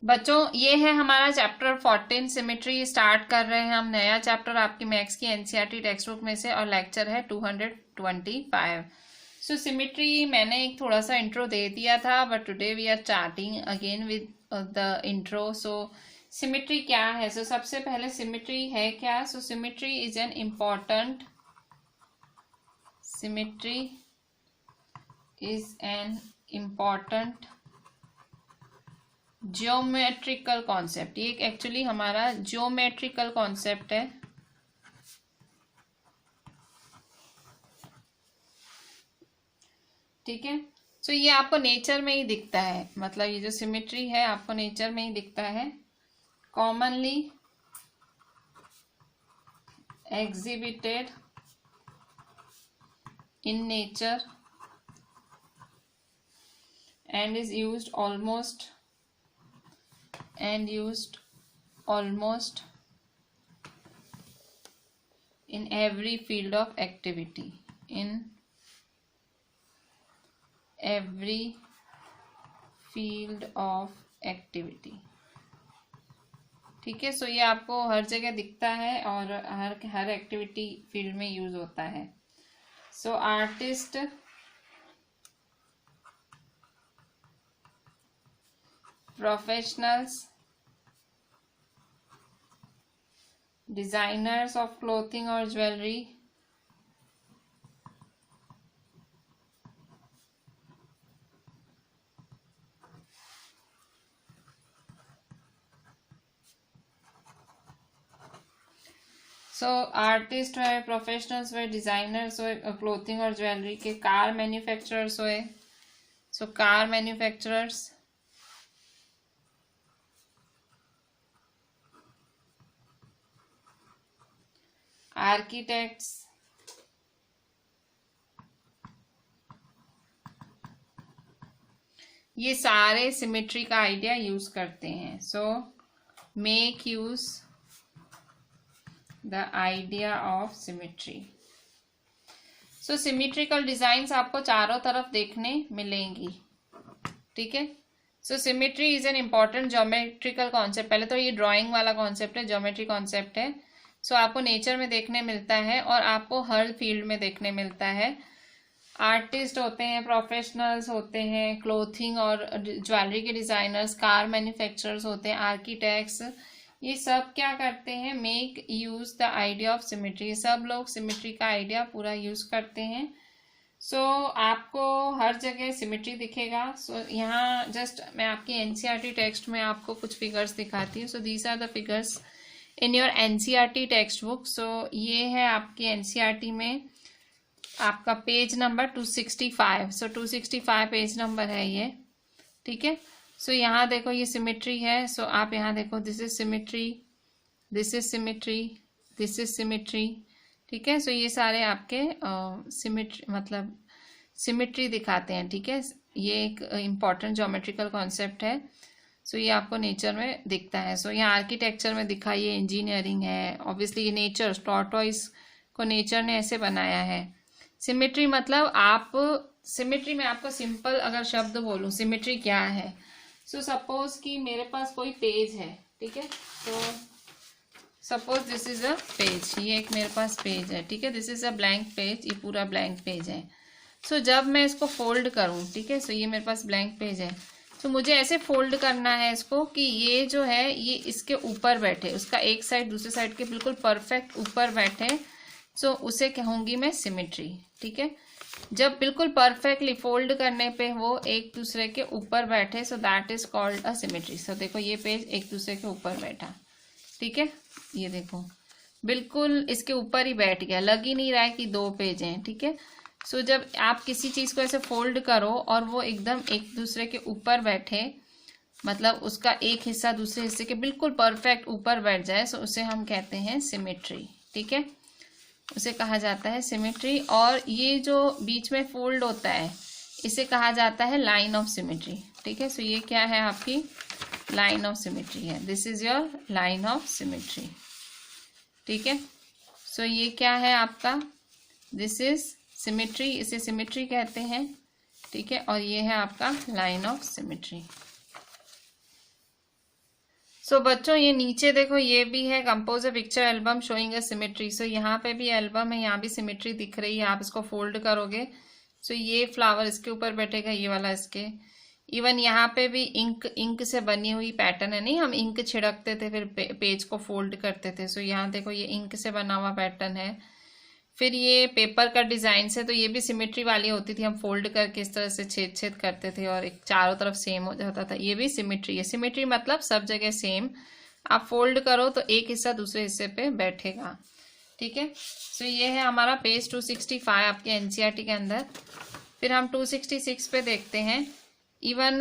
बच्चों ये है हमारा चैप्टर 14 सिमेट्री। स्टार्ट कर रहे हैं हम नया चैप्टर आपकी मैथ्स की एनसीईआरटी टेक्स्ट बुक में से, और लेक्चर है 225। सो सिमेट्री मैंने एक थोड़ा सा इंट्रो दे दिया था, but today we are starting again with the intro. So symmetry क्या है? सो सबसे पहले सिमेट्री है क्या? So symmetry is an important geometrical concept. ये एक्चुअली हमारा ज्योमेट्रिकल कॉन्सेप्ट है। ठीक है, सो ये आपको नेचर में ही दिखता है, मतलब ये जो सिमेट्री है आपको नेचर में ही दिखता है। Commonly exhibited in nature and is used almost in every field of activity, ठीक है, सो ये आपको हर जगह दिखता है और हर एक्टिविटी फील्ड में यूज होता है। सो artist, professionals, designers of clothing और ज्वेलरी, सो आर्टिस्ट हुए, प्रोफेशनल्स हुए, डिजाइनर्स हुए क्लोथिंग और ज्वेलरी के, कार मैन्युफैक्चरर्स हुए, सो कार मैन्युफैक्चरर्स, आर्किटेक्ट्स, ये सारे सिमेट्री का आइडिया यूज करते हैं। So make use the idea of symmetry. So symmetrical designs आपको चारों तरफ देखने मिलेंगी। ठीक है, so symmetry is an important geometrical concept. पहले तो ये ड्राइंग वाला कॉन्सेप्ट है, ज्योमेट्री कॉन्सेप्ट है। सो आपको नेचर में देखने मिलता है और आपको हर फील्ड में देखने मिलता है। आर्टिस्ट होते हैं, प्रोफेशनल्स होते हैं, क्लोथिंग और ज्वेलरी के डिजाइनर्स, कार मैन्युफैक्चरर्स होते हैं, आर्किटेक्ट्स, ये सब क्या करते हैं? Make use the idea of symmetry. सब लोग सिमेट्री का आइडिया पूरा यूज करते हैं। सो आपको हर जगह सिमेट्री दिखेगा। सो यहाँ जस्ट मैं आपकी एनसीईआरटी टेक्स्ट में आपको कुछ फिगर्स दिखाती हूँ। So these are the figures in your NCERT text book. So ये है आपकी एनसीईआरटी में आपका page number 265। So 265 page number है ये। ठीक है, सो यहाँ देखो ये सिमेट्री है। सो आप यहाँ देखो, this is symmetry, this is symmetry, this is symmetry. ठीक है, सो ये सारे आपके सिमेट्री मतलब सिमेट्री दिखाते हैं। ठीक है, ये एक इम्पॉर्टेंट ज्योमेट्रिकल कॉन्सेप्ट है। सो ये आपको नेचर में दिखता है। सो यहाँ आर्किटेक्चर में दिखा, ये इंजीनियरिंग है, ऑब्वियसली ये नेचर, टॉर्टोइस को नेचर ने ऐसे बनाया है। सिमेट्री मतलब आप, सिमेट्री में आपको सिंपल अगर शब्द बोलूं सिमेट्री क्या है। सो सपोज कि मेरे पास कोई पेज है। ठीक है, तो suppose this is a page, ये एक मेरे पास पेज है। ठीक है, this is a blank page, ये पूरा ब्लैंक पेज है। सो जब मैं इसको फोल्ड करूं, ठीक है, सो ये मेरे पास ब्लैंक पेज है, तो मुझे ऐसे फोल्ड करना है इसको कि ये जो है ये इसके ऊपर बैठे, उसका एक साइड दूसरे साइड के बिल्कुल परफेक्ट ऊपर बैठे। सो उसे कहूंगी मैं सिमेट्री। ठीक है, जब बिल्कुल परफेक्टली फोल्ड करने पे वो एक दूसरे के ऊपर बैठे, so that is called a symmetry. So देखो ये पेज एक दूसरे के ऊपर बैठा। ठीक है, ये देखो बिल्कुल इसके ऊपर ही बैठ गया, लग ही नहीं रहा है कि दो पेज हैं। ठीक है, सो जब आप किसी चीज को ऐसे फोल्ड करो और वो एकदम एक दूसरे के ऊपर बैठे, मतलब उसका एक हिस्सा दूसरे हिस्से के बिल्कुल परफेक्ट ऊपर बैठ जाए, सो उसे हम कहते हैं सिमेट्री। ठीक है, उसे कहा जाता है सिमेट्री। और ये जो बीच में फोल्ड होता है इसे कहा जाता है लाइन ऑफ सिमेट्री। ठीक है, सो ये क्या है? आपकी लाइन ऑफ सिमेट्री है। This is your line of symmetry. ठीक है, सो ये क्या है आपका? दिस इज सिमेट्री, इसे सिमेट्री कहते हैं। ठीक है, और ये है आपका लाइन ऑफ सिमेट्री। सो बच्चों ये नीचे देखो, ये भी है compose a picture album showing a symmetry. So यहाँ पे भी एल्बम है, यहाँ भी सिमेट्री दिख रही है। आप इसको फोल्ड करोगे सो ये फ्लावर इसके ऊपर बैठेगा, ये वाला इसके। इवन यहाँ पे भी इंक से बनी हुई पैटर्न है, नहीं हम इंक छिड़कते थे फिर पेज को फोल्ड करते थे। सो यहाँ देखो ये इंक से बना हुआ पैटर्न है। फिर ये पेपर का डिजाइन से, तो ये भी सिमेट्री वाली होती थी, हम फोल्ड करके इस तरह से छेद छेद करते थे और एक चारों तरफ सेम हो जाता था। ये भी सिमेट्री है। सिमेट्री मतलब सब जगह सेम, आप फोल्ड करो तो एक हिस्सा दूसरे हिस्से पे बैठेगा। ठीक है, सो ये है हमारा पेज 265 आपके एनसीईआरटी के अंदर। फिर हम 266 पे देखते हैं। इवन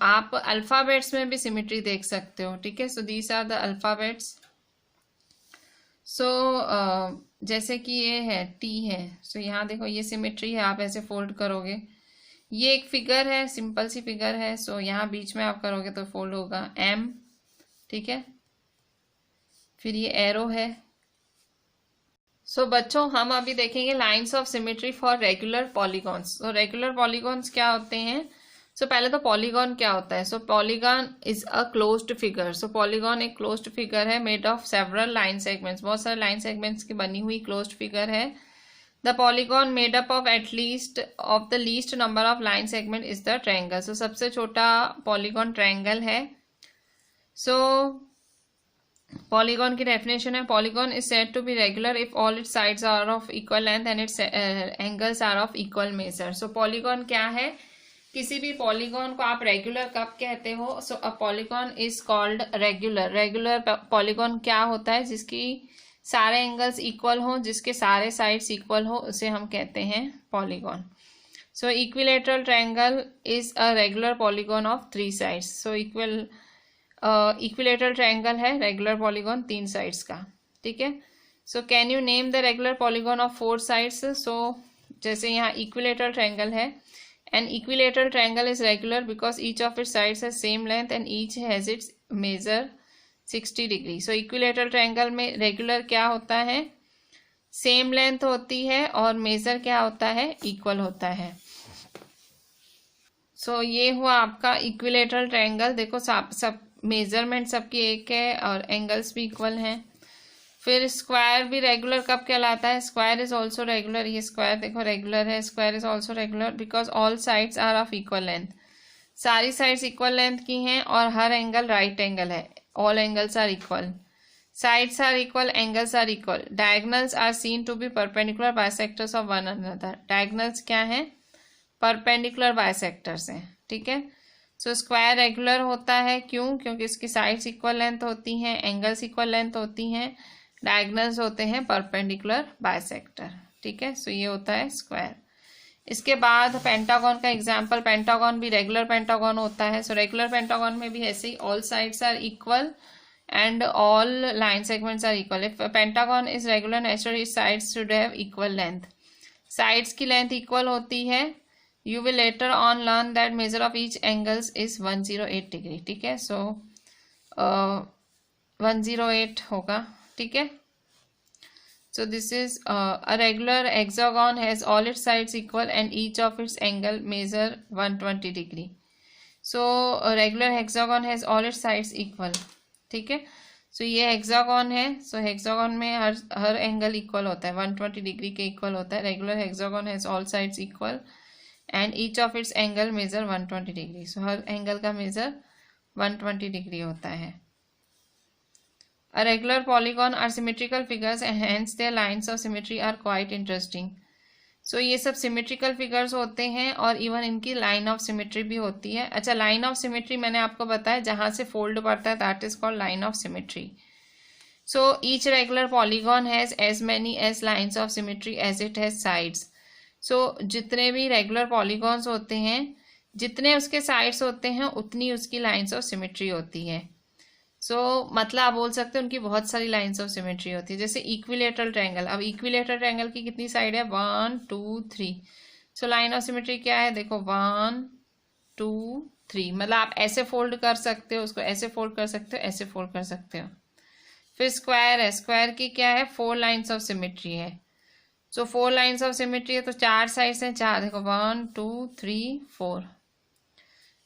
आप अल्फाबेट्स में भी सिमेट्री देख सकते हो। ठीक है, so these are the alphabets. So जैसे कि ये है टी है, सो यहाँ देखो ये सिमेट्री है, आप ऐसे फोल्ड करोगे। ये एक फिगर है, सिंपल सी फिगर है, सो यहाँ बीच में आप करोगे तो फोल्ड होगा एम। ठीक है, फिर ये एरो है। सो बच्चों हम अभी देखेंगे lines of symmetry for regular polygons. तो रेगुलर पॉलीगॉन्स क्या होते हैं? सो पहले तो पॉलीगॉन क्या होता है? So polygon is a closed figure. So polygon एक क्लोज्ड फिगर है made of several line segments, बहुत सारे लाइन सेगमेंट्स की बनी हुई क्लोज्ड फिगर है। The polygon made up of at least of the least number of line segment is the triangle. So सबसे छोटा पॉलीगॉन ट्रायंगल है। सो पॉलीगॉन की डेफिनेशन है, polygon is said to be regular if all its sides are of equal length and its angles are of equal measure. So polygon क्या है? किसी भी polygon को आप रेगुलर कब कहते हो? So a polygon is called regular. Regular polygon क्या होता है? जिसकी सारे एंगल्स इक्वल हो, जिसके सारे साइड्स इक्वल हो, उसे हम कहते हैं polygon. So equilateral triangle is a regular polygon of 3 sides. So equilateral triangle है रेगुलर पॉलीगॉन 3 साइड्स का। ठीक है, so can you name the regular polygon of 4 sides? So जैसे यहाँ इक्विलेटरल ट्रायंगल है, an equilateral triangle is regular because each of its sides has same length and each has its measure 60 degree. So equilateral triangle में regular क्या होता है? Same length होती है और मेजर क्या होता है? इक्वल होता है। सो ये हुआ आपका इक्विलेटरल ट्रायंगल। देखो सब मेजरमेंट सबकी एक है और एंगल्स भी इक्वल हैं। फिर स्क्वायर भी रेगुलर कब कहलाता है? Square is also regular. ये स्क्वायर देखो रेगुलर है, square is also regular because all sides are of equal length. सारी साइड्स इक्वल लेंथ की हैं और हर एंगल राइट एंगल है। All angles are equal, sides are equal, angles are equal. Diagonals are seen to be perpendicular bisectors of one another. Diagonals क्या है? Perpendicular bisectors हैं। ठीक है, सो स्क्वायर रेगुलर होता है, क्यों? क्योंकि इसकी साइड्स इक्वल लेंथ होती हैं, एंगल्स इक्वल लेंथ होती हैं, डायगोनल्स होते हैं परपेंडिकुलर बाइसेक्टर। ठीक है, सो ये होता है स्क्वायर। इसके बाद पेंटागन का एग्जांपल, पेंटागन भी रेगुलर पेंटागन होता है। सो रेगुलर पेंटागन में भी ऐसे ही all sides are equal and all line segments are equal. If pentagon is regular naturally sides should have equal length. Sides की लेंथ इक्वल होती है। You will later on learn that measure of each angles is 108 degree. ठीक है, सो 108 होगा। ठीक है, so this is a regular hexagon has all its sides equal and each of its angle measure 120 degree. So a regular hexagon has all its sides equal. ठीक है, so ये hexagon है। so hexagon में हर angle equal होता है, 120 degree के equal होता है। Regular hexagon has all sides equal and each of its angle measure 120 degree. so her angle का मेजर 120 डिग्री होता है। A regular polygon are symmetrical figures and hence their lines of symmetry are quite interesting. So ये सब symmetrical figures होते हैं और even इनकी line of symmetry भी होती है। अच्छा, line of symmetry मैंने आपको बताया जहाँ से fold पड़ता है, that is called line of symmetry. So each regular polygon has as many as lines of symmetry as it has sides. So जितने भी regular polygons होते हैं, जितने उसके sides होते हैं उतनी उसकी lines of symmetry होती है। मतलब आप बोल सकते हैं उनकी बहुत सारी लाइंस ऑफ सिमेट्री होती है। जैसे इक्विलेटरल ट्रायंगल, अब इक्विलेटरल ट्रायंगल की कितनी साइड है? 1 2 3। सो लाइन ऑफ सिमेट्री क्या है? देखो 1 2 3, मतलब आप ऐसे फोल्ड कर सकते हो, उसको ऐसे फोल्ड कर सकते हो, ऐसे फोल्ड कर सकते हो। फिर स्क्वायर है, स्क्वायर की क्या है? 4 लाइंस ऑफ सिमेट्री है। सो 4 लाइंस ऑफ सिमेट्री है तो 4 साइड्स हैं, 4 देखो 1 2 3 4।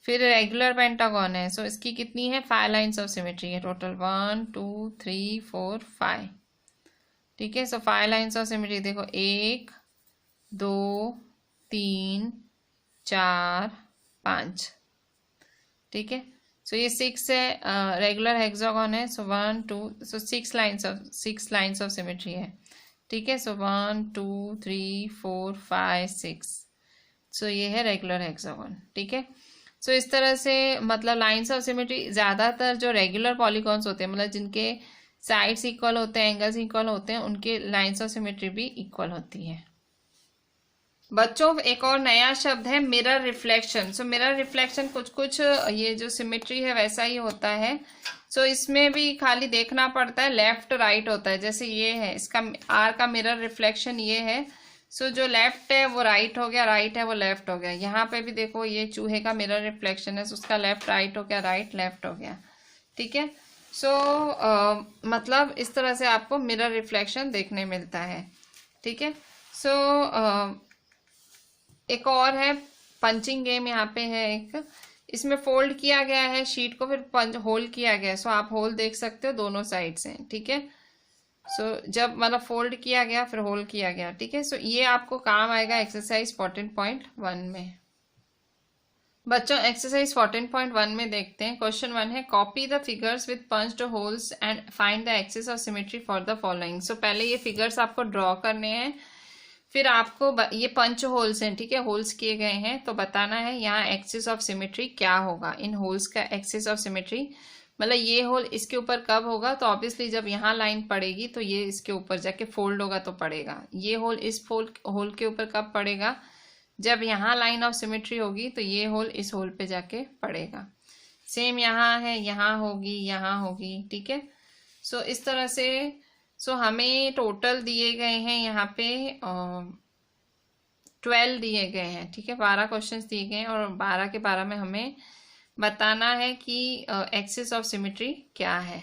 फिर रेगुलर पेंटागन है, सो इसकी कितनी है 5 लाइन्स ऑफ सिमेट्री है टोटल, 1 2 3 4 5। ठीक है, सो 5 लाइन्स ऑफ सिमेट्री देखो 1 2 3 4 5। ठीक है, सो ये 6 है, रेगुलर हेक्सागन है, सो 1 2, सो 6 लाइन्स ऑफ सिमेट्री है। ठीक है, सो 1 2 3 4 5 6, सो ये है रेगुलर हेक्सागन। ठीक है, सो इस तरह से मतलब लाइन्स ऑफ सिमेट्री ज़्यादातर जो रेगुलर पॉलीगॉन्स होते हैं, मतलब जिनके साइड्स इक्वल होते हैं, एंगल्स इक्वल होते हैं, उनके लाइन्स ऑफ सिमेट्री भी इक्वल होती है। बच्चों एक और नया शब्द है mirror reflection. So mirror reflection कुछ ये जो सिमेट्री है वैसा ही होता है। सो इसमें भी खाली देखना पड़ता है, लेफ्ट राइट होता है। जैसे ये है, इसका आर का मिरर रिफ्लेक्शन ये है। सो जो लेफ्ट है वो राइट हो गया, राइट है वो लेफ्ट हो गया। यहाँ पे भी देखो ये चूहे का मिरर रिफ्लेक्शन है, सो उसका लेफ्ट राइट हो गया, राइट लेफ्ट हो गया। ठीक है, सो मतलब इस तरह से आपको मिरर रिफ्लेक्शन देखने मिलता है। ठीक है, सो एक और है पंचिंग गेम, यहाँ पे है एक, इसमें फोल्ड किया गया है शीट को, फिर पंच होल किया गया है। सो आप होल देख सकते हो दोनों साइड से। ठीक है, सो जब मतलब फोल्ड किया गया फिर होल किया गया। ठीक है, सो ये आपको काम आएगा एक्सरसाइज 14.1 में। बच्चों एक्सरसाइज 14.1 में देखते हैं। क्वेश्चन 1 है copy the figures with punched holes and find the axis of symmetry for the following. So पहले ये फिगर्स आपको ड्रॉ करने हैं, फिर आपको ये पंच होल्स हैं, ठीक है, होल्स किए गए हैं, तो बताना है यहाँ एक्सिस ऑफ सिमेट्री क्या होगा। इन होल्स का एक्सिस ऑफ सिमेट्री मतलब ये होल इसके ऊपर कब होगा, तो ऑब्वियसली जब यहाँ लाइन पड़ेगी तो ये इसके ऊपर जाके फोल्ड होगा तो पड़ेगा। ये होल इस होल के ऊपर कब पड़ेगा, जब यहाँ लाइन ऑफ सिमेट्री होगी तो ये होल इस होल पे जाके पड़ेगा। सेम यहाँ है, यहाँ होगी, यहाँ होगी। ठीक है, सो इस तरह से सो हमें टोटल दिए गए हैं यहाँ पे 12 दिए गए हैं। ठीक है, 12 क्वेश्चंस दिए गए हैं और 12 के 12 में हमें बताना है कि एक्सिस ऑफ सिमेट्री क्या है।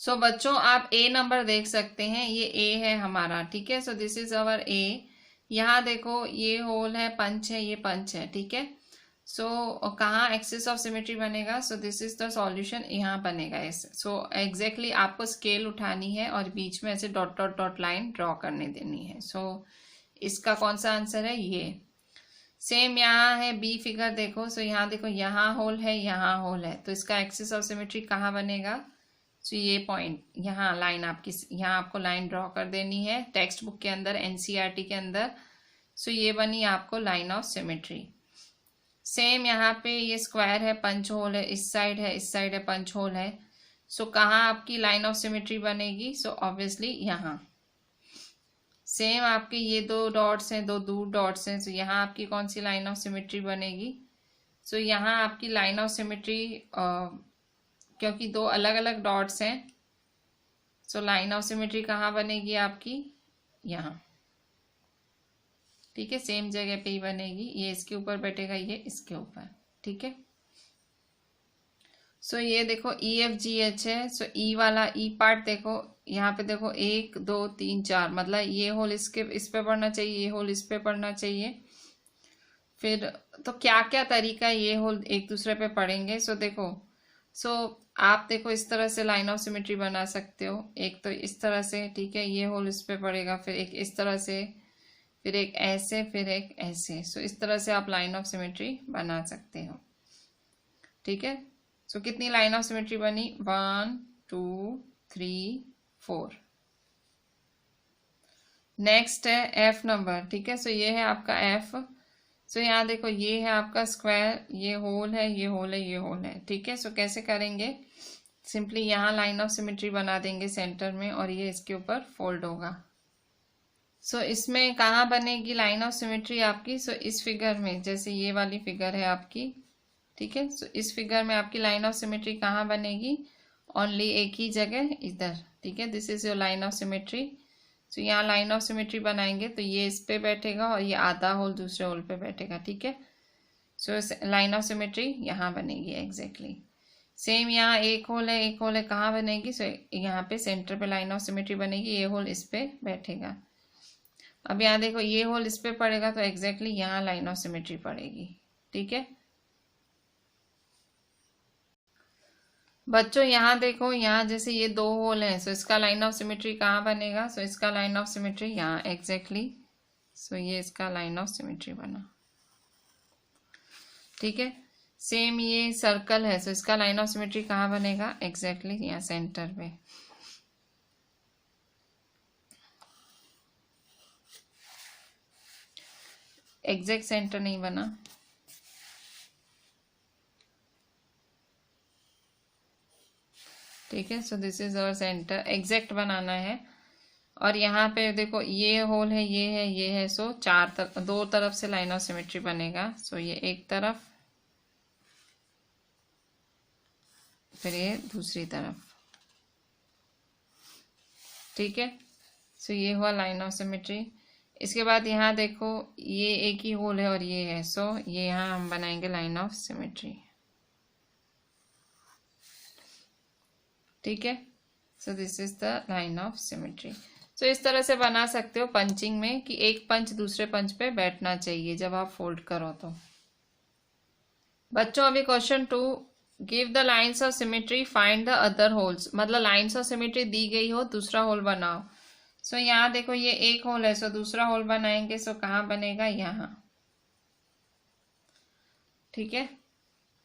सो बच्चों आप ए नंबर देख सकते हैं, ये ए है हमारा। ठीक है, सो दिस इज अवर ए। यहाँ देखो ये होल है, पंच है, ये पंच है। ठीक है, सो कहाँ एक्सिस ऑफ सिमेट्री बनेगा, सो दिस इज द सॉल्यूशन, यहाँ बनेगा ऐसे। सो एग्जैक्टली आपको स्केल उठानी है और बीच में ऐसे dot dot dot line draw करने देनी है। सो इसका कौन सा आंसर है, ये। सेम यहाँ है बी फिगर देखो, सो यहाँ देखो यहाँ होल है, यहाँ होल है, तो इसका एक्सिस ऑफ सिमेट्री कहाँ बनेगा, सो ये पॉइंट यहाँ लाइन आपकी, यहाँ आपको लाइन ड्रॉ कर देनी है टेक्स्ट बुक के अंदर, एनसीईआरटी के अंदर। सो ये बनी आपको लाइन ऑफ सिमेट्री। सेम यहाँ पे ये स्क्वायर है, पंच होल है, इस साइड है, इस साइड है, पंच होल है। सो कहाँ आपकी लाइन ऑफ सिमेट्री बनेगी, सो ऑब्वियसली यहाँ। सेम आपके ये दो डॉट्स हैं, दो दूर डॉट्स हैं, सो यहाँ आपकी कौन सी लाइन ऑफ सिमेट्री बनेगी, सो यहाँ आपकी लाइन ऑफ सिमेट्री क्योंकि दो अलग अलग डॉट्स हैं, सो लाइन ऑफ सिमेट्री कहाँ बनेगी आपकी, यहाँ। ठीक है, सेम जगह पे ही बनेगी, ये इसके ऊपर बैठेगा, ये इसके ऊपर। ठीक है, सो ये देखो EFGH है, सो ई वाला ई पार्ट देखो, यहाँ पे देखो 1 2 3 4, मतलब ये होल इसके इस पे पड़ना चाहिए, ये होल इस पे पड़ना चाहिए। फिर तो क्या क्या तरीका ये होल एक दूसरे पे पड़ेंगे, सो देखो, सो आप देखो इस तरह से लाइन ऑफ सिमेट्री बना सकते हो, एक तो इस तरह से। ठीक है, ये होल इस पे पड़ेगा, फिर एक इस तरह से, फिर एक ऐसे, फिर एक ऐसे। सो इस तरह से आप लाइन ऑफ सिमेट्री बना सकते हो। ठीक है, सो कितनी लाइन ऑफ सिमेट्री बनी, 1 2 3 4। नेक्स्ट है एफ नंबर। ठीक है, सो ये है आपका एफ। सो यहाँ देखो ये है आपका स्क्वायर, ये होल है, ये होल है, ये होल है। ठीक है, सो कैसे करेंगे, सिंपली यहाँ लाइन ऑफ सिमेट्री बना देंगे सेंटर में और ये इसके ऊपर फोल्ड होगा। सो इसमें कहाँ बनेगी लाइन ऑफ सिमेट्री आपकी, सो इस फिगर में, जैसे ये वाली फिगर है आपकी। ठीक है, सो इस फिगर में आपकी लाइन ऑफ सिमेट्री कहाँ बनेगी, ओनली एक ही जगह, इधर। ठीक है, this is your line of symmetry. So यहाँ लाइन ऑफ सिमेट्री बनाएंगे तो ये इस पे बैठेगा और ये आधा होल दूसरे होल पे बैठेगा। ठीक है, सो लाइन ऑफ सिमेट्री यहाँ बनेगी एग्जैक्टली। सेम यहाँ एक होल है, एक होल है, कहाँ बनेगी, सो यहाँ पे सेंटर पे लाइन ऑफ सिमेट्री बनेगी, ये होल इस पे बैठेगा। अब यहाँ देखो ये होल इस पे पड़ेगा तो एग्जैक्टली यहाँ लाइन ऑफ सिमेट्री पड़ेगी। ठीक है, बच्चों यहाँ देखो, यहाँ जैसे ये दो होल हैं, सो इसका लाइन ऑफ सिमेट्री कहाँ बनेगा? सो इसका लाइन ऑफ सिमेट्री यहाँ एग्जैक्टली, सो ये इसका लाइन ऑफ सिमेट्री बना, ठीक है। सेम ये सर्कल है, सो इसका लाइन ऑफ सिमेट्री कहाँ बनेगा? एग्जैक्टली यहाँ सेंटर पे। एग्जैक्ट सेंटर नहीं बना, ठीक है। So this is our centre, exact बनाना है। और यहाँ पे देखो ये होल है, ये है, ये है, सो दो तरफ से लाइन ऑफ सिमेट्री बनेगा। सो ये एक तरफ, फिर ये दूसरी तरफ, ठीक है। सो ये हुआ लाइन ऑफ सिमेट्री। इसके बाद यहाँ देखो ये एक ही होल है और ये है, सो ये यहाँ हम बनाएंगे लाइन ऑफ सिमेट्री, ठीक है। So this is the line of symmetry. So इस तरह से बना सकते हो पंचिंग में कि एक पंच दूसरे पंच पे बैठना चाहिए जब आप फोल्ड करो तो। बच्चों अभी question 2, give the lines of symmetry, find the other holes. मतलब लाइन्स ऑफ सिमेट्री दी गई हो, दूसरा होल बनाओ। सो यहाँ देखो ये एक होल है, सो दूसरा होल बनाएंगे, सो कहाँ बनेगा? यहाँ, ठीक है।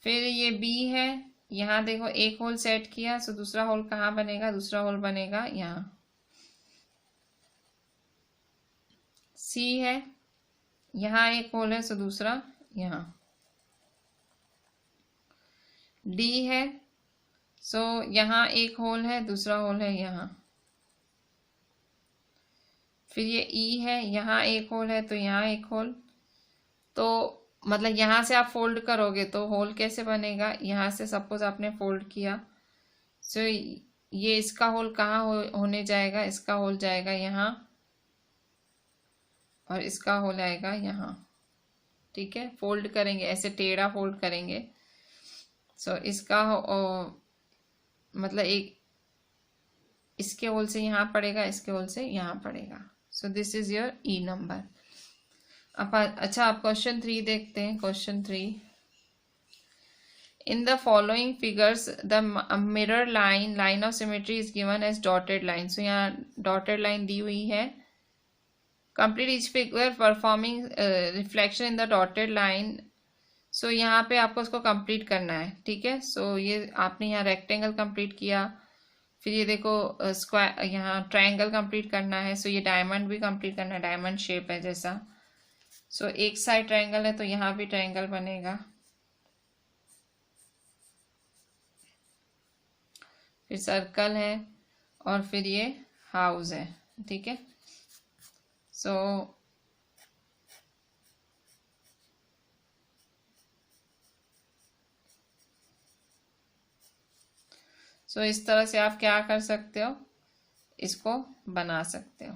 फिर ये बी है, यहाँ देखो एक होल सेट किया, सो दूसरा होल कहाँ बनेगा? दूसरा होल बनेगा यहाँ। सी है, यहाँ एक होल है, सो दूसरा यहाँ। डी है, सो यहाँ एक होल है, दूसरा होल है यहाँ। फिर ये ई है, यहाँ एक होल है, तो यहाँ एक होल। तो मतलब यहाँ से आप फोल्ड करोगे तो होल कैसे बनेगा? यहाँ से सपोज आपने फोल्ड किया, सो ये इसका होल कहाँ होने जाएगा? इसका होल जाएगा यहाँ और इसका होल आएगा यहाँ, ठीक है। फोल्ड करेंगे ऐसे, टेढ़ा फोल्ड करेंगे। सो इसका मतलब एक इसके होल से यहाँ पड़ेगा, इसके होल से यहाँ पड़ेगा। So this is your E number. अब अच्छा, आप क्वेश्चन 3 देखते हैं। Question 3, in the following figures the mirror line of symmetry is given as dotted line. So यहाँ डॉटेड लाइन दी हुई है। Complete each figure performing reflection in the dotted line. So यहाँ पे आपको उसको कंप्लीट करना है, ठीक है। सो ये आपने यहाँ रेक्टेंगल कंप्लीट किया, फिर ये देखो स्क्वायर, यहाँ ट्रायंगल कंप्लीट करना है। सो ये डायमंड भी कंप्लीट करना है, डायमंड शेप है जैसा। सो एक साइड ट्रायंगल है तो यहाँ भी ट्रायंगल बनेगा। फिर सर्कल है और फिर ये हाउस है, ठीक है। सो इस तरह से आप क्या कर सकते हो? इसको बना सकते हो।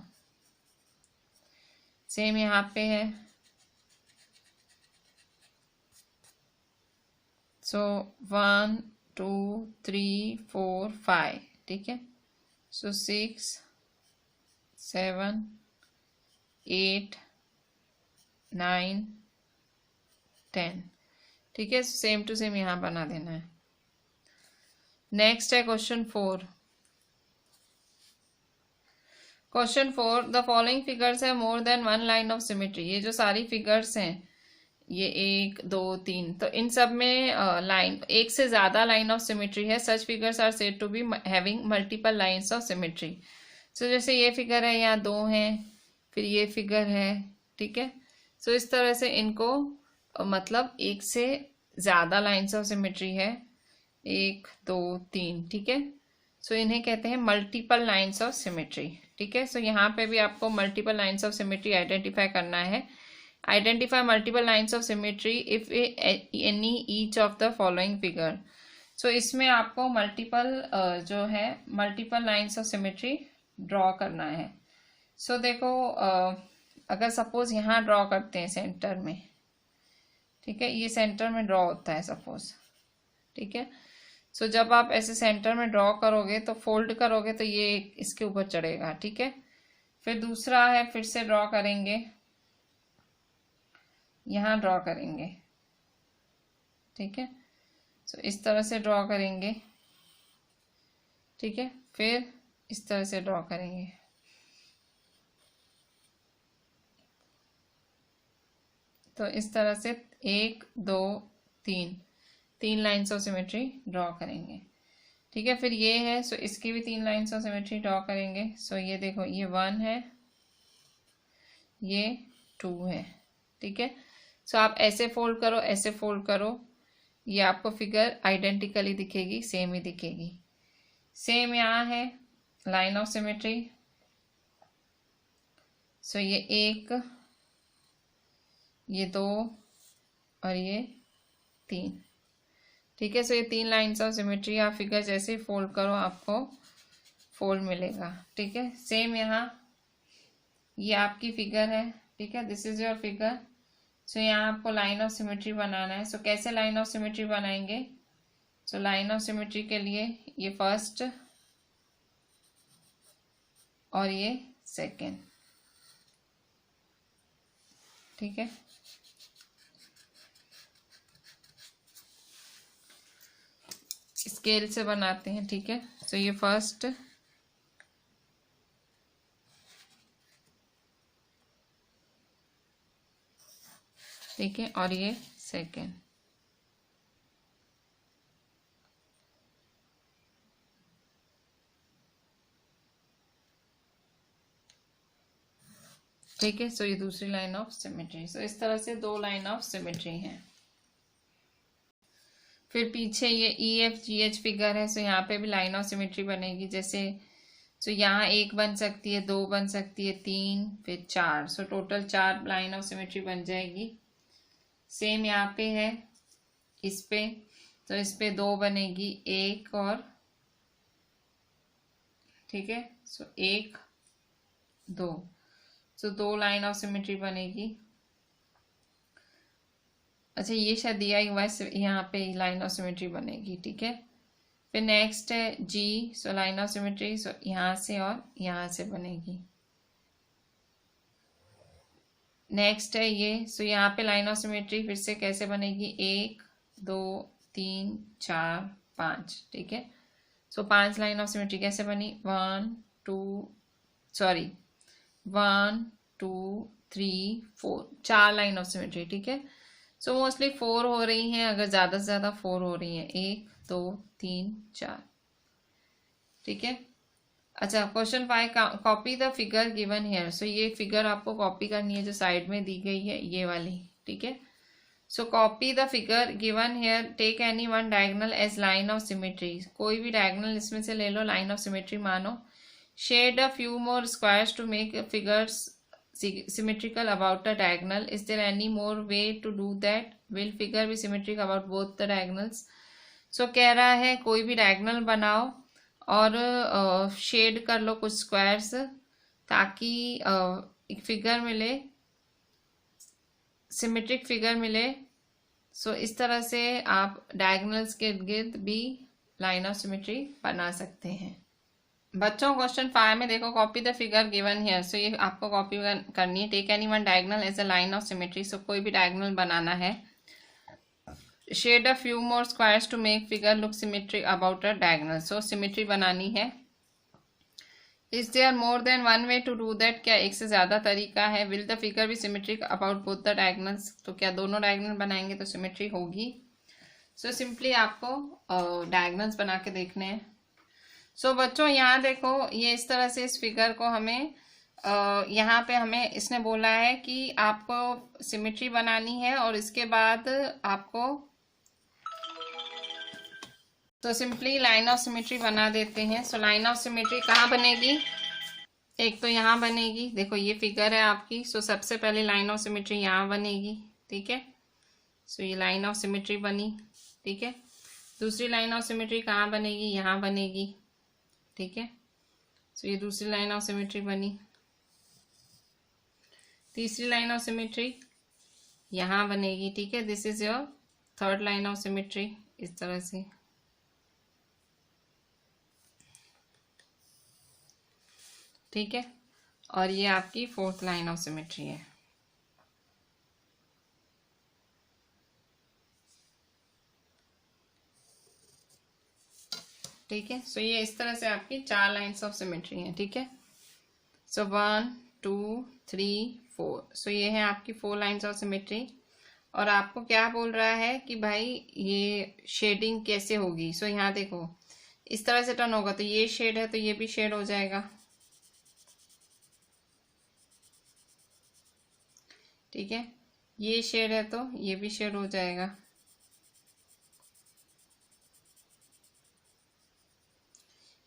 सेम यहाँ पे है। सो 1 2 3 4 5, ठीक है। सो 6 7 8 9 10, ठीक है। सेम टू सेम यहाँ बना देना है। नेक्स्ट है question 4। Question 4, the following figures है more than one line of symmetry. ये जो सारी फिगर्स हैं, ये 1 2 3, तो इन सब में लाइन एक से ज्यादा लाइन ऑफ सिमेट्री है। Such figures are said to be having multiple lines of symmetry. So जैसे ये फिगर है, यहाँ 2 हैं, फिर ये फिगर है, ठीक है। सो इस तरह से इनको मतलब एक से ज्यादा लाइन्स ऑफ सिमेट्री है, 1 2 3, ठीक है। सो इन्हें कहते हैं मल्टीपल लाइन्स ऑफ सिमेट्री, ठीक है। सो यहाँ पे भी आपको multiple lines of symmetry identify करना है। Identify multiple lines of symmetry if any each of the following figure. So इसमें आपको मल्टीपल जो है multiple lines of symmetry draw करना है। सो देखो अगर सपोज यहाँ ड्रॉ करते हैं सेंटर में, ठीक है, ये सेंटर में ड्रॉ होता है सपोज, ठीक है। सो जब आप ऐसे सेंटर में ड्रॉ करोगे तो फोल्ड करोगे तो ये इसके ऊपर चढ़ेगा, ठीक है। फिर दूसरा है, फिर से ड्रॉ करेंगे, यहाँ ड्रॉ करेंगे, ठीक है। सो इस तरह से ड्रॉ करेंगे, ठीक है, फिर इस तरह से ड्रॉ करेंगे। तो इस तरह से 1 2 3 लाइन्स ऑफ सिमेट्री ड्रॉ करेंगे। ठीक है, फिर ये है, सो इसकी भी 3 लाइन्स ऑफ सिमेट्री ड्रॉ करेंगे। सो ये देखो, ये 1 है, ये 2 है। ठीक है, सो आप ऐसे फोल्ड करो, ऐसे फोल्ड करो, ये आपको फिगर आइडेंटिकली दिखेगी, सेम ही दिखेगी। सेम यहाँ है लाइन ऑफ सिमेट्री। सो ये 1, ये 2 और ये 3। ठीक है, सो ये 3 लाइन्स ऑफ सिमेट्री आप फिगर जैसे फोल्ड करो आपको फोल्ड मिलेगा। ठीक है, सेम यहाँ ये आपकी फिगर है। ठीक है, दिस इज योर फिगर। सो यहाँ आपको लाइन ऑफ सिमेट्री बनाना है। सो कैसे लाइन ऑफ सिमेट्री बनाएंगे? सो लाइन ऑफ सिमेट्री के लिए ये फर्स्ट और ये सेकेंड। ठीक है, स्केल से बनाते हैं। ठीक है, सो ये फर्स्ट, ठीक है, और ये सेकेंड। ठीक है, सो ये दूसरी लाइन ऑफ सिमेट्री। सो इस तरह से 2 लाइन ऑफ सिमेट्री हैं। फिर पीछे ये EFGH फिगर है। सो यहाँ पे भी लाइन ऑफ सिमेट्री बनेगी। जैसे सो यहाँ 1 बन सकती है, 2 बन सकती है, 3, फिर 4। So total 4 line of symmetry बन जाएगी। सेम यहाँ पे है इस पे, तो इस पे 2 बनेगी, 1 और, ठीक है, सो 1 2। सो 2 लाइन ऑफ सिमेट्री बनेगी। अच्छा, ये शायद दिया हुआ है, यहाँ पे लाइन ऑफ सिमेट्री बनेगी। ठीक है, फिर नेक्स्ट है G। So line of symmetry, so यहाँ से और यहाँ से बनेगी। नेक्स्ट है ये, सो यहाँ पे लाइन ऑफ सिमेट्री फिर से कैसे बनेगी? 1 2 3 4 5। ठीक है, सो 5 लाइन ऑफ सिमेट्री कैसे बनी? 1 2 3 4, 4 लाइन ऑफ सिमेट्री। ठीक है, सो मोस्टली 4 हो रही हैं, अगर ज़्यादा से ज़्यादा 4 हो रही हैं, 1 2 3 4। ठीक है, अच्छा, question 5, copy the figure given here. So ये फिगर आपको कॉपी करनी है जो साइड में दी गई है, ये वाली। ठीक है, so copy the figure given here, take any one diagonal as line of symmetry. कोई भी डायगोनल इसमें से ले लो, लाइन ऑफ सिमेट्री मानो। Shade a few more squares to make figures symmetrical about a diagonal. Is there any more way to do that? Will figure be symmetric about both the diagonals? So कह रहा है कोई भी diagonal बनाओ और shade कर लो कुछ squares, ताकि एक फिगर मिले, सिमेट्रिक फिगर मिले। सो इस तरह से आप डायगोनल्स के इर्द गिर्द भी लाइन ऑफ सिमेट्री बना सकते हैं। बच्चों, क्वेश्चन 5 में देखो, copy the figure given here. So ये आपको कॉपी करनी है। Take any one diagonal as a line of symmetry. So कोई भी डायगोनल बनाना है। Shade a few more squares to make figure look symmetric about a diagonal. So symmetry बनानी है। Is there more than one way to do that? क्या एक से ज्यादा तरीका है? Will the figure be symmetric about both the diagonals? तो क्या दोनों डायगोनल बनाएंगे तो सिमेट्री होगी। सो सिंपली आपको डायगोनल्स बना के देखने हैं। सो बच्चों, यहाँ देखो, ये इस तरह से इस फिगर को हमें यहाँ पे हमें इसने बोला है कि आपको सिमेट्री बनानी है और इसके बाद आपको, तो सिंपली लाइन ऑफ सिमेट्री बना देते हैं। सो लाइन ऑफ सिमेट्री कहाँ बनेगी? एक तो यहाँ बनेगी, देखो ये फिगर है आपकी। सो सबसे पहले लाइन ऑफ सिमेट्री यहाँ बनेगी। ठीक है, सो ये लाइन ऑफ सिमेट्री बनी। ठीक है, दूसरी लाइन ऑफ सिमेट्री कहाँ बनेगी? यहाँ बनेगी। ठीक है, सो ये दूसरी लाइन ऑफ सिमेट्री बनी। तीसरी लाइन ऑफ सिमेट्री यहाँ बनेगी। ठीक है, this is your third line of symmetry, इस तरह से। ठीक है, और ये आपकी फोर्थ लाइन ऑफ सिमेट्री है। ठीक है। सो ये इस तरह से आपकी 4 लाइन्स ऑफ सिमेट्री हैं। ठीक है। सो 1 2 3 4। सो ये है आपकी 4 लाइन्स ऑफ सिमेट्री। और आपको क्या बोल रहा है कि भाई ये शेडिंग कैसे होगी। सो यहाँ देखो इस तरह से टर्न होगा तो ये शेड है तो ये भी शेड हो जाएगा। ठीक है। ये शेड है तो ये भी शेड हो जाएगा।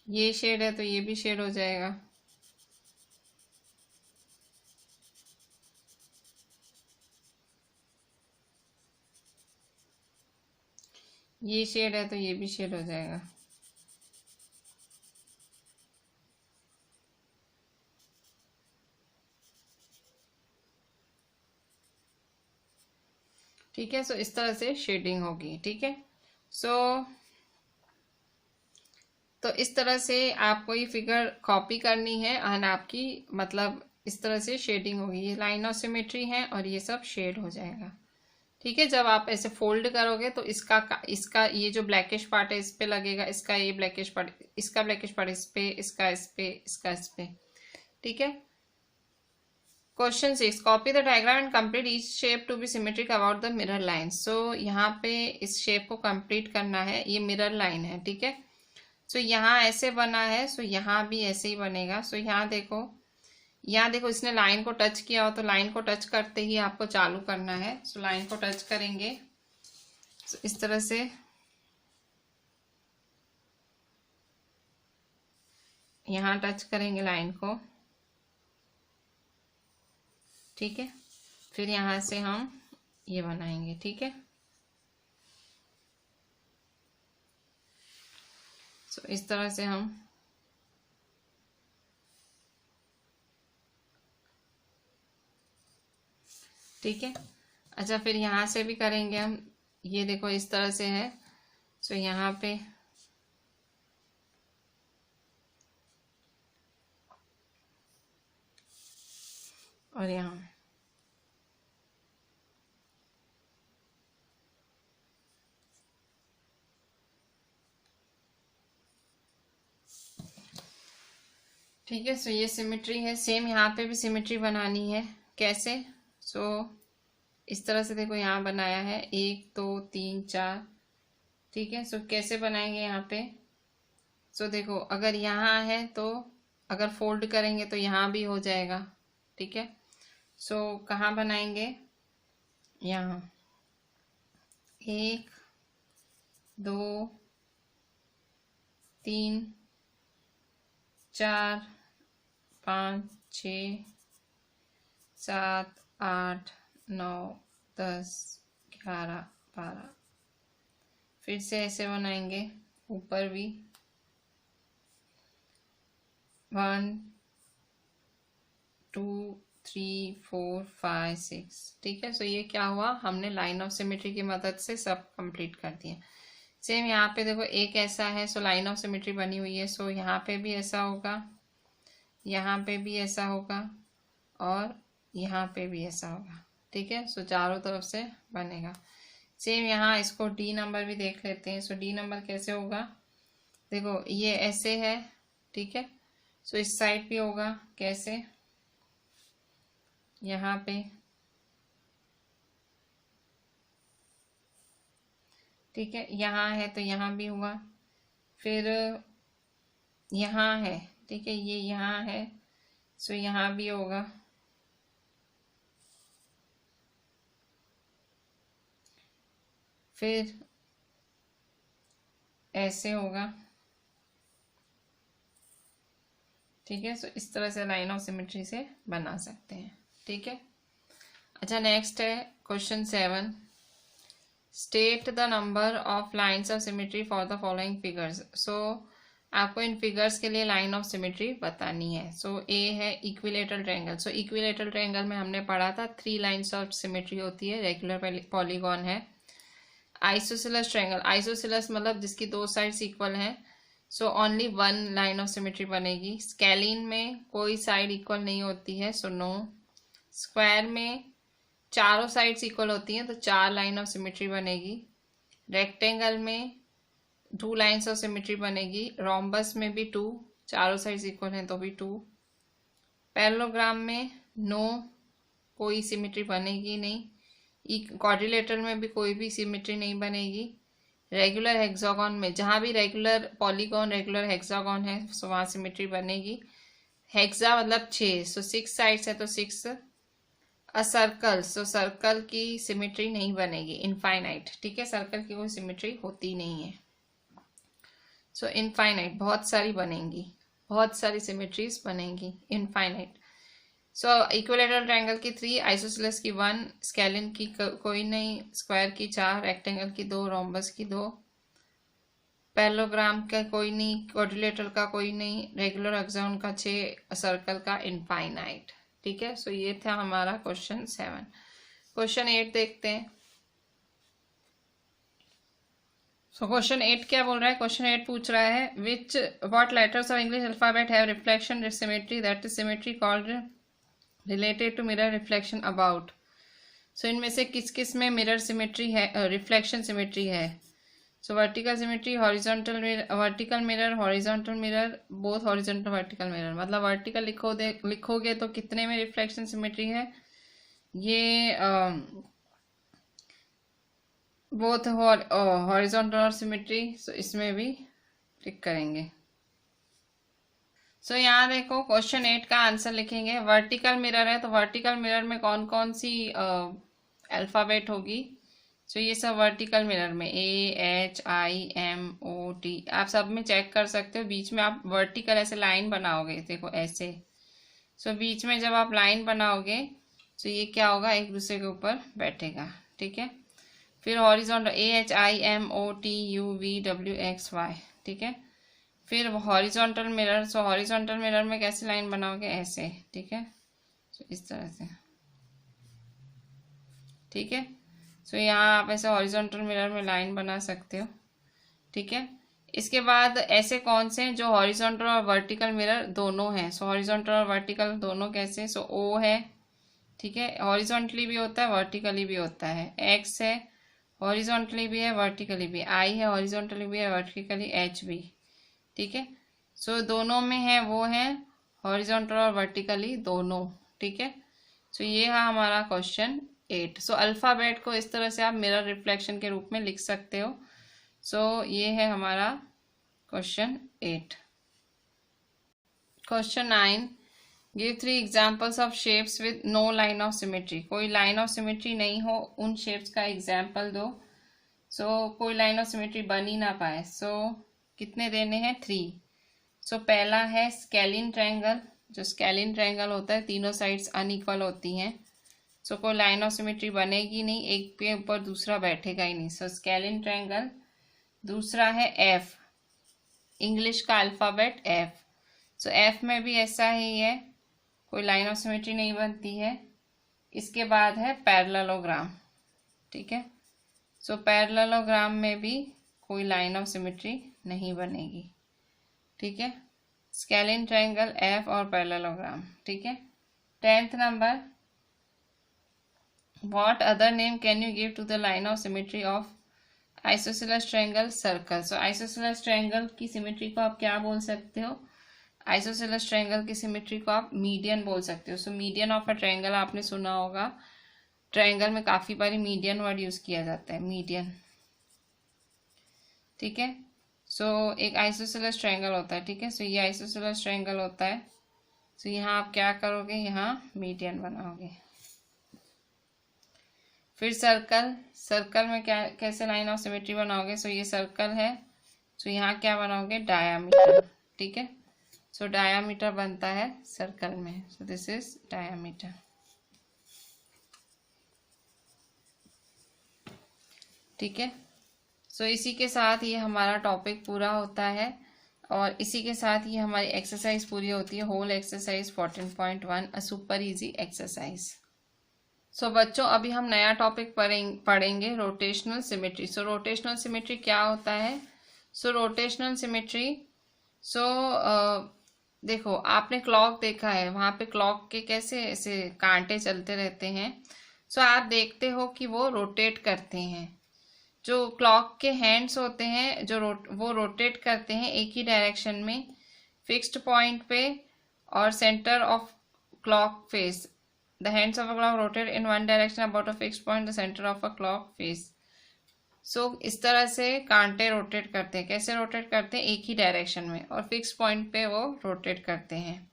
ये शेड है तो ये भी शेड हो जाएगा। ये शेड है तो ये भी शेड हो जाएगा। ठीक है। सो इस तरह से शेडिंग होगी। ठीक है। सो तो इस तरह से आपको ये फिगर कॉपी करनी है और आपकी मतलब इस तरह से शेडिंग होगी। ये लाइन ऑफ सिमेट्री है और ये सब शेड हो जाएगा। ठीक है। जब आप ऐसे फोल्ड करोगे तो इसका ये जो ब्लैकिश पार्ट है इस पे लगेगा, इसका ये ब्लैकिश पार्ट, इसका ब्लैकिश पार्ट इस पे, इसका इस पे, इसका इस पे। ठीक है। Question 6, copy the diagram and complete each shape to be symmetric about the mirror line. So यहाँ पे इस शेप को कंप्लीट करना है। ये मिरर लाइन है। ठीक है। सो यहाँ ऐसे बना है, सो यहाँ भी ऐसे ही बनेगा। सो यहाँ देखो इसने लाइन को टच किया हो तो लाइन को टच करते ही आपको चालू करना है। सो लाइन को टच करेंगे so, इस तरह से यहाँ टच करेंगे लाइन को। ठीक है। फिर यहाँ से हम ये बनाएंगे। ठीक है। सो इस तरह से हम ठीक है। अच्छा फिर यहाँ से भी करेंगे हम। ये देखो इस तरह से है। सो यहाँ पे और यहाँ ठीक है। सो ये सिमेट्री है। सेम यहाँ पे भी सिमेट्री बनानी है। कैसे? सो इस तरह से देखो यहाँ बनाया है 1 2 3 4। ठीक है। सो कैसे बनाएंगे यहाँ पे? सो देखो अगर यहाँ है तो अगर फोल्ड करेंगे तो यहाँ भी हो जाएगा। ठीक है। सो कहाँ बनाएंगे? यहाँ 1 2 3 4 5 6 7 8 9 10 11 12। फिर से ऐसे बनाएंगे ऊपर भी 1 2 3 4 5 6। ठीक है। सो ये क्या हुआ, हमने लाइन ऑफ सिमेट्री की मदद से सब कंप्लीट कर दिया। सेम यहाँ पे देखो एक ऐसा है। सो लाइन ऑफ सिमेट्री बनी हुई है। सो यहाँ पे भी ऐसा होगा, यहाँ पे भी ऐसा होगा और यहाँ पे भी ऐसा होगा। ठीक है। सो चारों तरफ से बनेगा। सेम यहाँ इसको डी नंबर भी देख लेते हैं। सो डी नंबर कैसे होगा? देखो ये ऐसे है। ठीक है। सो इस साइड भी होगा। कैसे? यहाँ पे। ठीक है। यहाँ है तो यहाँ भी हुआ। फिर यहाँ है। ठीक है। ये यहाँ है। सो यहाँ भी होगा। फिर ऐसे होगा। ठीक है। सो इस तरह से लाइन ऑफ सिमेट्री से बना सकते हैं। ठीक है। अच्छा नेक्स्ट है question 7, state the number of lines of symmetry for the following figures. So आपको इन फिगर्स के लिए लाइन ऑफ सिमेट्री बतानी है। सो ए है इक्विलेटरल ट्रायंगल। सो इक्विलेटरल ट्रायंगल में हमने पढ़ा था 3 लाइन्स ऑफ सिमेट्री होती है, रेगुलर पॉलीगॉन है। आइसोसेलेस ट्रायंगल, आइसोसेलेस मतलब जिसकी 2 साइड्स इक्वल हैं। So only 1 line of symmetry बनेगी। स्केलिन में कोई साइड इक्वल नहीं होती है, सो नो। स्क्वायर में चारों साइड्स इक्वल होती हैं तो 4 लाइन ऑफ सिमेट्री बनेगी। रेक्टेंगल में 2 लाइन्स ऑफ सिमेट्री बनेगी। रोम्बस में भी 2, चारों साइड्स इक्वल हैं तो भी 2। पैरेललोग्राम में नो, कोई सिमेट्री बनेगी नहीं। क्वाड्रिलेटरल में भी कोई भी सिमेट्री नहीं बनेगी। रेगुलर हेक्सागोन में, जहाँ भी रेगुलर पॉलीगॉन, रेगुलर हेक्सागोन है, सो वहाँ सिमेट्री बनेगी। हेक्सा मतलब 6, सो 6 साइड्स है तो 6। अ सर्कल, सो सर्कल की सिमेट्री नहीं बनेगी, इनफाइनाइट, ठीक है, सर्कल की कोई सिमेट्री होती नहीं है। सो इनफाइनाइट बहुत सारी बनेंगी, बहुत सारी सिमेट्रीज बनेंगी, इनफाइनाइट। सो इक्विलेटरल ट्रायंगल की 3, आइसोसेलेस की 1, स्केलिन की कोई नहीं, स्क्वायर की 4, रेक्टेंगल की 2, रोम्बस की 2, पैरेललोग्राम का कोई नहीं, क्वाड्रिलेटरल का कोई नहीं, रेगुलर हेक्सागोन का 6, सर्कल का इनफाइनाइट। ठीक है, सो ये था हमारा क्वेश्चन 7। क्वेश्चन 8 देखते हैं। सो क्वेश्चन 8 क्या बोल रहा है? क्वेश्चन 8 पूछ रहा है which what letters of English alphabet have reflection symmetry that is symmetry called related to mirror reflection about. So इनमें से किस किस में मिरर सिमेट्री है, रिफ्लेक्शन सिमेट्री है? So vertical symmetry, horizontal vertical mirror, horizontal mirror, both horizontal vertical mirror. मतलब vertical लिखोगे तो कितने में रिफ्लेक्शन सिमेट्री है? ये बोथ हॉरिजॉन्टल और सिमेट्री, सो इसमें भी टिक करेंगे। सो यहाँ देखो क्वेश्चन 8 का आंसर लिखेंगे। वर्टिकल मिरर है तो वर्टिकल मिरर में कौन कौन सी अल्फाबेट होगी? सो ये सब वर्टिकल मिरर में AHIMOT आप सब में चेक कर सकते हो। बीच में आप वर्टिकल ऐसे लाइन बनाओगे, देखो ऐसे। सो बीच में जब आप लाइन बनाओगे तो ये क्या होगा, एक दूसरे के ऊपर बैठेगा, ठीक है। फिर हॉरिजॉन्टल AHIMOTUVWXY, ठीक है। फिर हॉरिजॉन्टल मिरर, सो हॉरिजॉन्टल मिरर में कैसे लाइन बनाओगे, ऐसे, ठीक है। सो इस तरह से, ठीक है। सो यहाँ आप ऐसे हॉरिजॉन्टल मिरर में लाइन बना सकते हो, ठीक है। इसके बाद ऐसे कौन से हैं जो हॉरिजॉन्टल और वर्टिकल मिरर दोनों हैं? सो हॉरिजॉन्टल और वर्टिकल दोनों कैसे? सो O है, ठीक है, हॉरिजॉन्टली भी होता है वर्टिकली भी होता है। X है, हॉरिजॉन्टली भी है वर्टिकली भी। I है, हॉरिजॉन्टली भी है वर्टिकली, H भी, ठीक है। सो दोनों में है, वो है हॉरिजॉन्टल और वर्टिकली दोनों, ठीक है। सो ये है हमारा क्वेश्चन 8। सो अल्फाबेट को इस तरह से आप मिरर रिफ्लेक्शन के रूप में लिख सकते हो। सो ये है हमारा question 8। Question 9, give 3 examples of shapes with no line of symmetry. कोई लाइन ऑफ सिमेट्री नहीं हो, उन शेप्स का एग्जाम्पल दो। सो कोई लाइन ऑफ सिमेट्री बन ही ना पाए। सो कितने देने हैं? 3। सो पहला है स्केलिन ट्रायंगल। जो स्केलिन ट्रायंगल होता है, तीनों साइड्स अनइक्वल होती हैं, सो कोई लाइन ऑफ सिमेट्री बनेगी नहीं, एक के ऊपर दूसरा बैठेगा ही नहीं। सो स्केलिन ट्रायंगल। दूसरा है F, इंग्लिश का अल्फाबेट F। सो F में भी ऐसा ही है, कोई लाइन ऑफ सिमेट्री नहीं बनती है। इसके बाद है पैरेललोग्राम, ठीक है। सो पैरेललोग्राम में भी कोई लाइन ऑफ सिमेट्री नहीं बनेगी, ठीक है। स्केलिन ट्रायंगल, F और पैरेललोग्राम, ठीक है। 10th number, what other name can you give to the line of symmetry of isosceles triangle circle. So isosceles triangle की सिमेट्री को आप क्या बोल सकते हो? आइसोसेलेस ट्रायंगल की सिमेट्री को आप मीडियन बोल सकते हो। So median of a triangle आपने सुना होगा, ट्रायंगल में काफी बारी मीडियन वर्ड यूज किया जाता है, मीडियन, ठीक है। सो एक आइसोसेलेस ट्रायंगल होता है, ठीक है। सो ये आइसोसेलेस ट्रायंगल होता है। सो यहाँ आप क्या करोगे, यहाँ मीडियन बनाओगे। फिर सर्कल, सर्कल में क्या कैसे लाइन ऑफ सिमेट्री बनाओगे? सो ये सर्कल है, सो यहाँ क्या बनाओगे, डायामीटर, ठीक है। सो डायामीटर बनता है सर्कल में, सो दिस इज डायामीटर, ठीक है। सो इसी के साथ ये हमारा टॉपिक पूरा होता है और इसी के साथ ये हमारी एक्सरसाइज पूरी होती है। Whole exercise 14.1 a super easy exercise. So बच्चों अभी हम नया टॉपिक पढ़ेंगे rotational symmetry. So rotational symmetry क्या होता है? सो रोटेशनल सिमेट्री, सो देखो आपने क्लॉक देखा है, वहां पे क्लॉक के कैसे ऐसे कांटे चलते रहते हैं। सो आप देखते हो कि वो रोटेट करते हैं। जो क्लॉक के हैंड्स होते हैं वो रोटेट करते हैं एक ही डायरेक्शन में फिक्स्ड पॉइंट पे, और centre of clock face the hands of a clock rotate in one direction about a fixed point the centre of a clock face. So इस तरह से कांटे रोटेट करते हैं। कैसे रोटेट करते हैं? एक ही डायरेक्शन में, और फिक्स पॉइंट पे वो रोटेट करते हैं।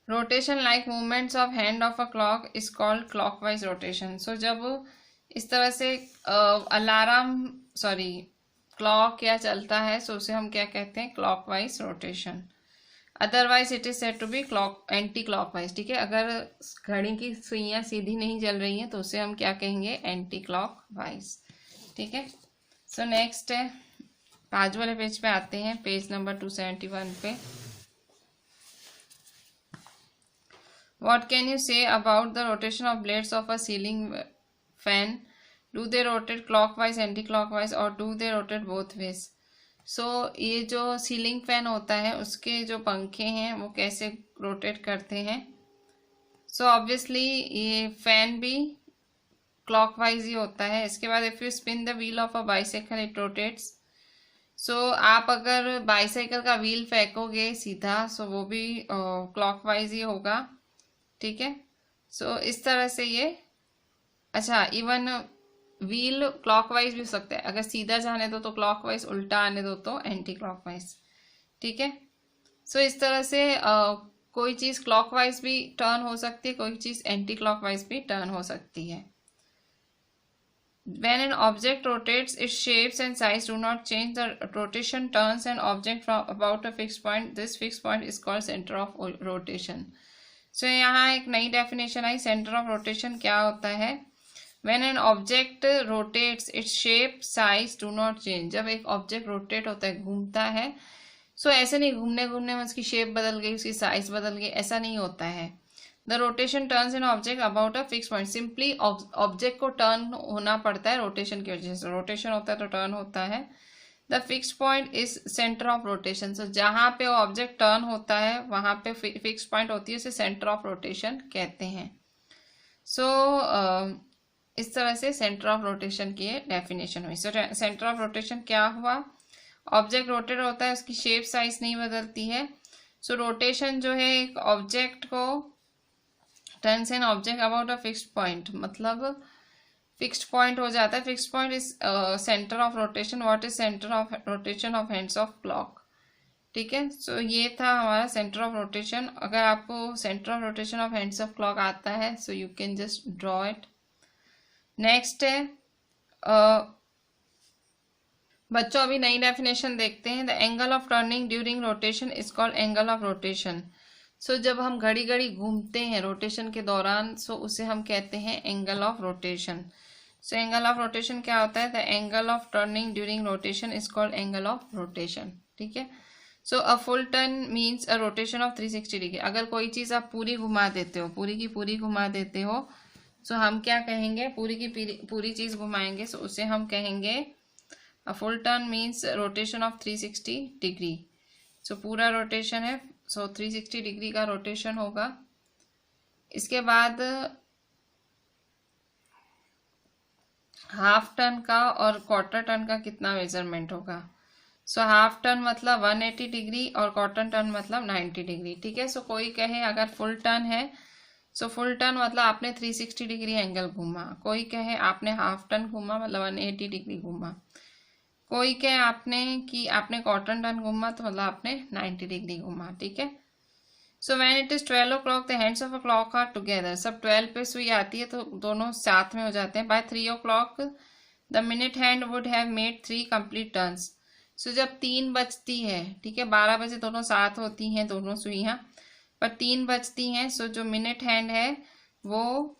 Rotation like movements of hand of a clock is called clockwise rotation. So जब इस तरह से क्लॉक या चलता है, सो उसे हम क्या कहते हैं? Clockwise rotation. Otherwise it is said to be anti clockwise. ठीक है, अगर घड़ी की सुइयां सीधी नहीं चल रही हैं तो उसे हम क्या कहेंगे? Anti clockwise. ठीक है, सो नेक्स्ट है, आज वाले पेज पे आते हैं, पेज नंबर 271 पे। What can you say about the rotation of blades of a ceiling fan? Do they rotate clockwise, anti-clockwise, or do they rotate both ways? So ये जो सीलिंग फैन होता है उसके जो पंखे हैं वो कैसे रोटेट करते हैं? So obviously ये फैन भी क्लॉकवाइज ही होता है। इसके बाद if you spin the wheel of a bicycle it rotates. So आप अगर बाइसाइकिल का व्हील फेंकोगे सीधा, सो वो भी क्लॉकवाइज ही होगा। ठीक है, सो इस तरह से ये, अच्छा इवन व्हील क्लॉकवाइज भी हो सकता है, अगर सीधा जाने दो तो क्लॉकवाइज, उल्टा आने दो तो एंटी क्लॉकवाइज। ठीक है, सो इस तरह से कोई चीज क्लॉकवाइज भी टर्न हो सकती है, कोई चीज एंटी क्लॉकवाइज भी टर्न हो सकती है। When an object rotates, its shapes and size do not change. The rotation turns an object from about a fixed point. This fixed point is called center of rotation. So यहाँ एक नई definition I. Centre of rotation क्या होता है? When an object rotates, its shape, size do not change. जब एक object rotate होता है, घूमता है, सो ऐसे नहीं घूमने घूमने में उसकी शेप बदल गई, उसकी साइज बदल गई, ऐसा नहीं होता है। The rotation turns an object about a fix point. Simply object को टर्न होना पड़ता है रोटेशन की वजह से। रोटेशन होता है तो टर्न होता है। The fix point is centre of rotation. So जहाँ पे वो ऑब्जेक्ट टर्न होता है वहाँ पे फिक्स पॉइंट होती है, उसे सेंटर ऑफ रोटेशन कहते हैं। सो इस तरह से सेंटर ऑफ रोटेशन की डेफिनेशन हुई। सो सेंटर ऑफ रोटेशन क्या हुआ? ऑब्जेक्ट रोटेट होता है, उसकी शेप साइज नहीं बदलती है। सो रोटेशन जो है एक ऑब्जेक्ट को turns an object about a fixed point, मतलब फिक्स्ड पॉइंट हो जाता है। Fixed point is centre of rotation. What is centre of rotation of hands of clock? ठीक है, सो ये था हमारा सेंटर ऑफ रोटेशन। अगर आपको centre of rotation of hands of clock आता है, so you can just draw it. Next है बच्चों, अभी नई डेफिनेशन देखते हैं। The angle of turning during rotation is called angle of rotation. So जब हम घड़ी घड़ी घूमते हैं रोटेशन के दौरान, सो उसे हम कहते हैं angle of rotation. So angle of rotation क्या होता है? The angle of turning during rotation is called angle of rotation. ठीक है, so a full turn means a rotation of 360 degree. अगर कोई चीज आप पूरी घुमा देते हो, पूरी की पूरी घुमा देते हो, सो हम क्या कहेंगे? पूरी की पूरी चीज घुमाएंगे, सो उसे हम कहेंगे a full turn means rotation of 360 degree. So पूरा रोटेशन है, सो 360 डिग्री का रोटेशन होगा। इसके बाद हाफ टर्न का और क्वार्टर टर्न का कितना मेजरमेंट होगा? सो हाफ टर्न मतलब 180 डिग्री और क्वार्टर टर्न मतलब 90 डिग्री। ठीक है, सो कोई कहे अगर फुल टर्न है, सो फुल टर्न मतलब आपने 360 डिग्री एंगल घूमा। कोई कहे आपने हाफ टर्न घूमा मतलब 180 डिग्री घूमा। कोई कहे आपने क्वार्टर टर्न घूमा तो मतलब आपने 90 डिग्री घूमा। ठीक है, so when it is 12 o'clock the hands of a clock are together. सब 12 पे सुई आती है तो दोनों साथ में हो जाते हैं। By 3 o'clock the minute hand would have made 3 complete turns. So जब 3 बजती है, ठीक है, 12 बजे दोनों साथ होती हैं दोनों सुइयां, पर 3 बजती हैं, सो जो मिनट हैंड है वो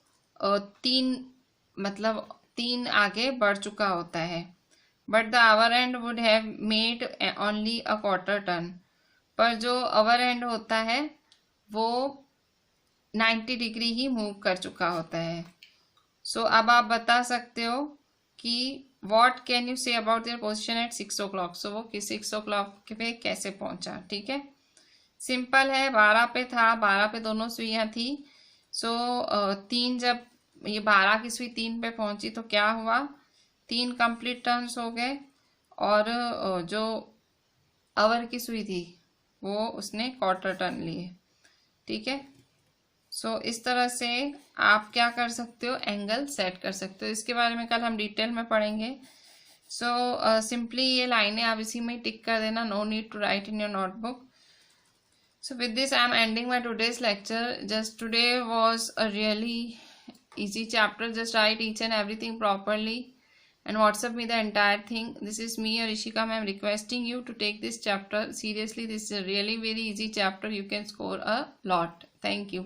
3 आगे बढ़ चुका होता है। But the hour hand would have made only a quarter turn. पर जो आवर हैंड होता है वो 90 डिग्री ही मूव कर चुका होता है। सो अब आप बता सकते हो कि what can you say about their position at 6 o'clock। So वो 6 o'clock पे कैसे पहुंचा? ठीक है, सिंपल है। 12 पे था, 12 पे दोनों सुइयां थी। सो 3 जब ये 12 की सुई 3 पे पहुंची तो क्या हुआ, 3 कंप्लीट टर्न्स हो गए, और जो आवर की सुई थी वो उसने क्वार्टर टर्न लिए। ठीक है, सो इस तरह से आप क्या कर सकते हो, एंगल सेट कर सकते हो। इसके बारे में कल हम डिटेल में पढ़ेंगे। सो सिंपली ये लाइनें आप इसी में टिक कर देना, no need to write in your notebook. So with this I am ending my today's lecture. Just today was a really easy chapter. Just write each and everything properly and WhatsApp me the entire thing. This is me, Rishika ma'am, requesting you to take this chapter seriously. This is a really very easy chapter. You can score a lot. Thank you.